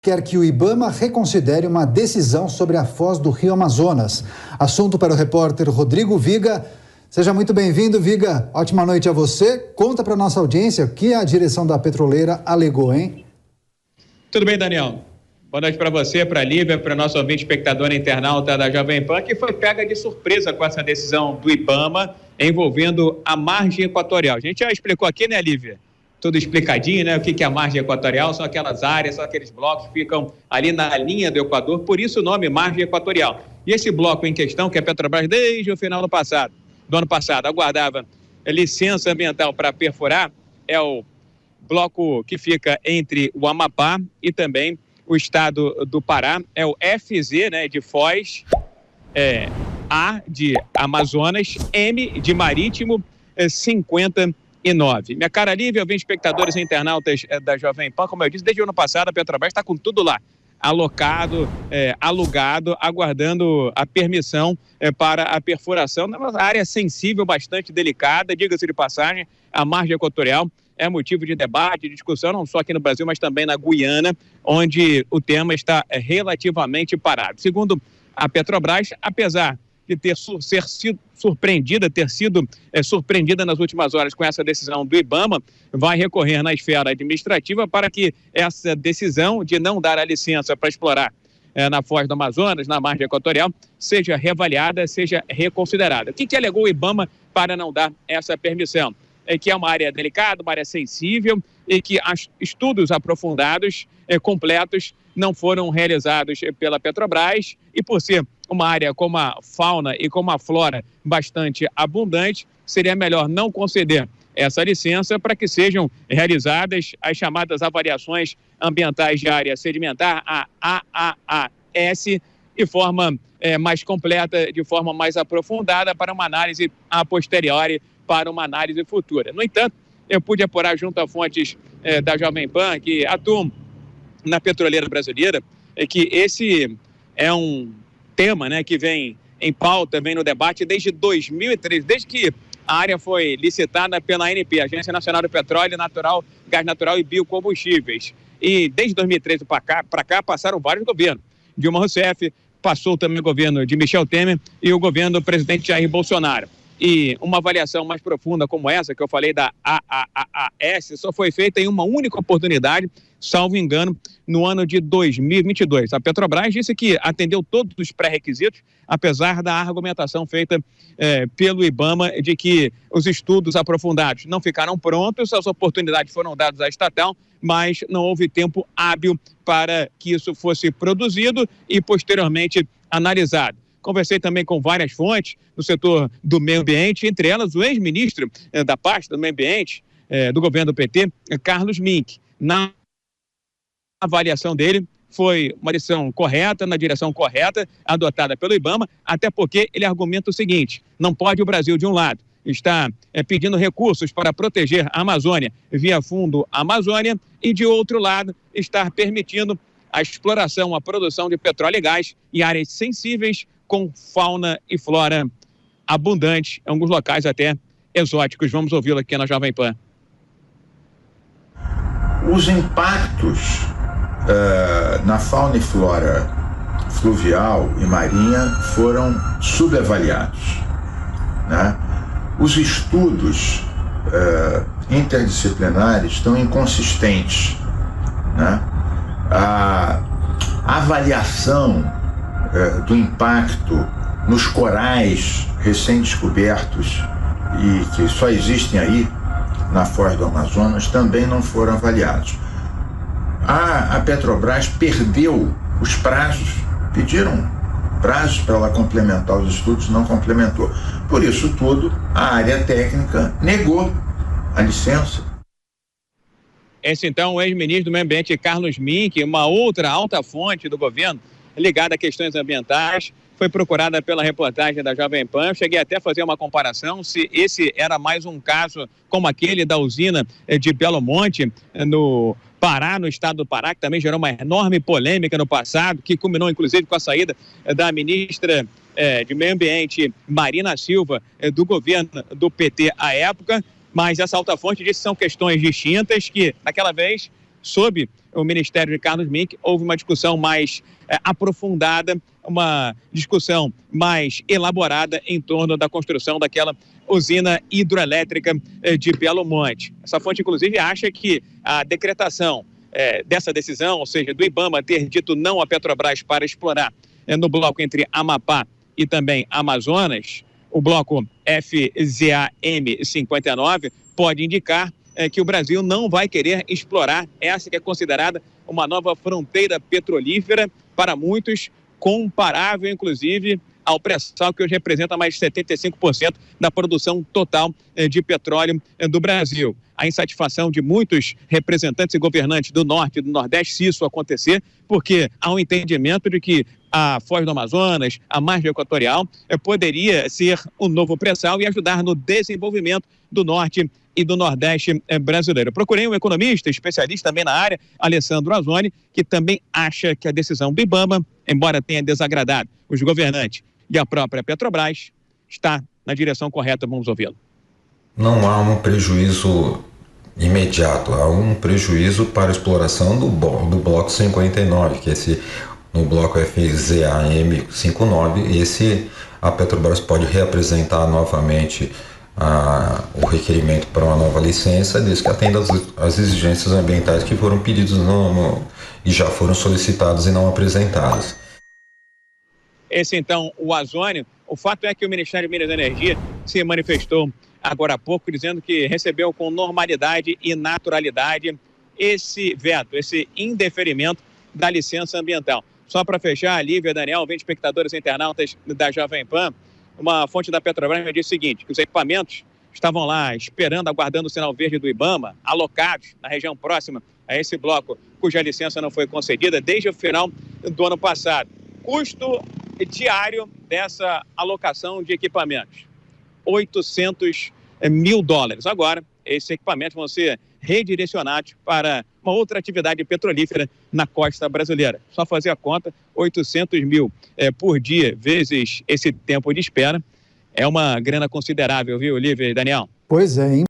quer que o IBAMA reconsidere uma decisão sobre a foz do Rio Amazonas. Assunto para o repórter Rodrigo Viga. Seja muito bem-vindo, Viga. Ótima noite a você. Conta para a nossa audiência o que a direção da petroleira alegou, hein? Tudo bem, Daniel? Boa noite para você, para a Lívia, para o nosso ouvinte espectador internauta da Jovem Pan, que foi pega de surpresa com essa decisão do IBAMA envolvendo a margem equatorial. A gente já explicou aqui, né, Lívia? Tudo explicadinho, né? O que é a margem equatorial? São aquelas áreas, são aqueles blocos que ficam ali na linha do Equador, por isso o nome margem equatorial. E esse bloco em questão, que a Petrobras, desde o final do ano passado, aguardava licença ambiental para perfurar, é o bloco que fica entre o Amapá e também o estado do Pará, é o FZ, né, de Foz, A de Amazonas, M de Marítimo, 59. Minha cara Lívia, ouvinte espectadores e internautas da Jovem Pan, como eu disse, desde o ano passado a Petrobras está com tudo lá, alocado, alugado, aguardando a permissão para a perfuração numa área sensível, bastante delicada, diga-se de passagem, a margem equatorial é motivo de debate, de discussão, não só aqui no Brasil, mas também na Guiana, onde o tema está relativamente parado. Segundo a Petrobras, apesar de ter sido surpreendida nas últimas horas com essa decisão do IBAMA, vai recorrer na esfera administrativa para que essa decisão de não dar a licença para explorar na foz do Amazonas, na margem equatorial, seja reavaliada, seja reconsiderada. O que alegou o IBAMA para não dar essa permissão? Que é uma área delicada, uma área sensível e que estudos aprofundados, completos, não foram realizados pela Petrobras e por ser uma área com uma fauna e com uma flora bastante abundante, seria melhor não conceder essa licença para que sejam realizadas as chamadas avaliações ambientais de área sedimentar, a AAAS, de forma mais completa, de forma mais aprofundada, para uma análise a posteriori, para uma análise futura. No entanto, eu pude apurar junto a fontes da Jovem Pan que atuam na petroleira brasileira, que esse é um tema, né, que vem em pauta, vem no debate desde 2013, desde que a área foi licitada pela ANP, Agência Nacional do Petróleo, Gás Natural e Biocombustíveis. E desde 2013 para cá passaram vários governos. Dilma Rousseff, passou também o governo de Michel Temer e o governo do presidente Jair Bolsonaro. E uma avaliação mais profunda como essa, que eu falei da AAAS, só foi feita em uma única oportunidade, salvo engano, no ano de 2022. A Petrobras disse que atendeu todos os pré-requisitos, apesar da argumentação feita pelo IBAMA de que os estudos aprofundados não ficaram prontos, as oportunidades foram dadas à estatal, mas não houve tempo hábil para que isso fosse produzido e posteriormente analisado. Conversei também com várias fontes do setor do meio ambiente, entre elas o ex-ministro da pasta do meio ambiente do governo do PT, Carlos Mink. Na avaliação dele, foi uma decisão correta, na direção correta, adotada pelo IBAMA, até porque ele argumenta o seguinte: não pode o Brasil, de um lado, estar pedindo recursos para proteger a Amazônia via Fundo Amazônia e, de outro lado, estar permitindo a exploração, a produção de petróleo e gás em áreas sensíveis com fauna e flora abundante, em alguns locais até exóticos. Vamos ouvi-lo aqui na Jovem Pan. Os impactos na fauna e flora fluvial e marinha foram subavaliados, né? Os estudos interdisciplinares estão inconsistentes, né? A avaliação do impacto nos corais recém-descobertos e que só existem aí na foz do Amazonas também não foram avaliados. A Petrobras perdeu os prazos, pediram prazos para ela complementar os estudos, não complementou. Por isso tudo, a área técnica negou a licença. Esse então o ex-ministro do Meio Ambiente, Carlos Mink, uma outra alta fonte do governo ligada a questões ambientais, foi procurada pela reportagem da Jovem Pan. Eu cheguei até a fazer uma comparação se esse era mais um caso como aquele da usina de Belo Monte, no Pará, no estado do Pará, que também gerou uma enorme polêmica no passado, que culminou inclusive com a saída da ministra de Meio Ambiente, Marina Silva, do governo do PT à época. Mas essa alta fonte disse que são questões distintas, que naquela vez sob o Ministério de Carlos Mink, houve uma discussão mais aprofundada, uma discussão mais elaborada em torno da construção daquela usina hidroelétrica de Belo Monte. Essa fonte, inclusive, acha que a decretação dessa decisão, ou seja, do IBAMA ter dito não à Petrobras para explorar no bloco entre Amapá e também Amazonas, o bloco FZAM-59, pode indicar que o Brasil não vai querer explorar essa que é considerada uma nova fronteira petrolífera, para muitos comparável, inclusive, ao pré-sal, que hoje representa mais de 75% da produção total de petróleo do Brasil. A insatisfação de muitos representantes e governantes do Norte e do Nordeste, se isso acontecer, porque há um entendimento de que a Foz do Amazonas, a margem equatorial, poderia ser um novo pré-sal e ajudar no desenvolvimento do Norte e do Nordeste brasileiro. Procurei um economista, especialista também na área, Alessandro Azzoni, que também acha que a decisão do IBAMA, embora tenha desagradado os governantes e a própria Petrobras, está na direção correta. Vamos ouvi-lo. Não há um prejuízo imediato, há um prejuízo para a exploração do bloco 59, que no bloco FZAM-59, a Petrobras pode reapresentar novamente o requerimento para uma nova licença, desde que atenda às exigências ambientais que foram pedidas e já foram solicitadas e não apresentadas. Esse, então, o Azzoni. O fato é que o Ministério de Minas e Energia se manifestou agora há pouco, dizendo que recebeu com normalidade e naturalidade esse veto, esse indeferimento da licença ambiental. Só para fechar, Lívia, Daniel, 20 espectadores e internautas da Jovem Pan, uma fonte da Petrobras me disse o seguinte, que os equipamentos estavam lá esperando, aguardando o sinal verde do IBAMA, alocados na região próxima a esse bloco, cuja licença não foi concedida desde o final do ano passado. Custo diário dessa alocação de equipamentos, $800 mil. Agora, esses equipamentos vão ser redirecionados para uma outra atividade petrolífera na costa brasileira. Só fazer a conta, 800 mil por dia, vezes esse tempo de espera, é uma grana considerável, viu, Lívia e Daniel? Pois é, hein?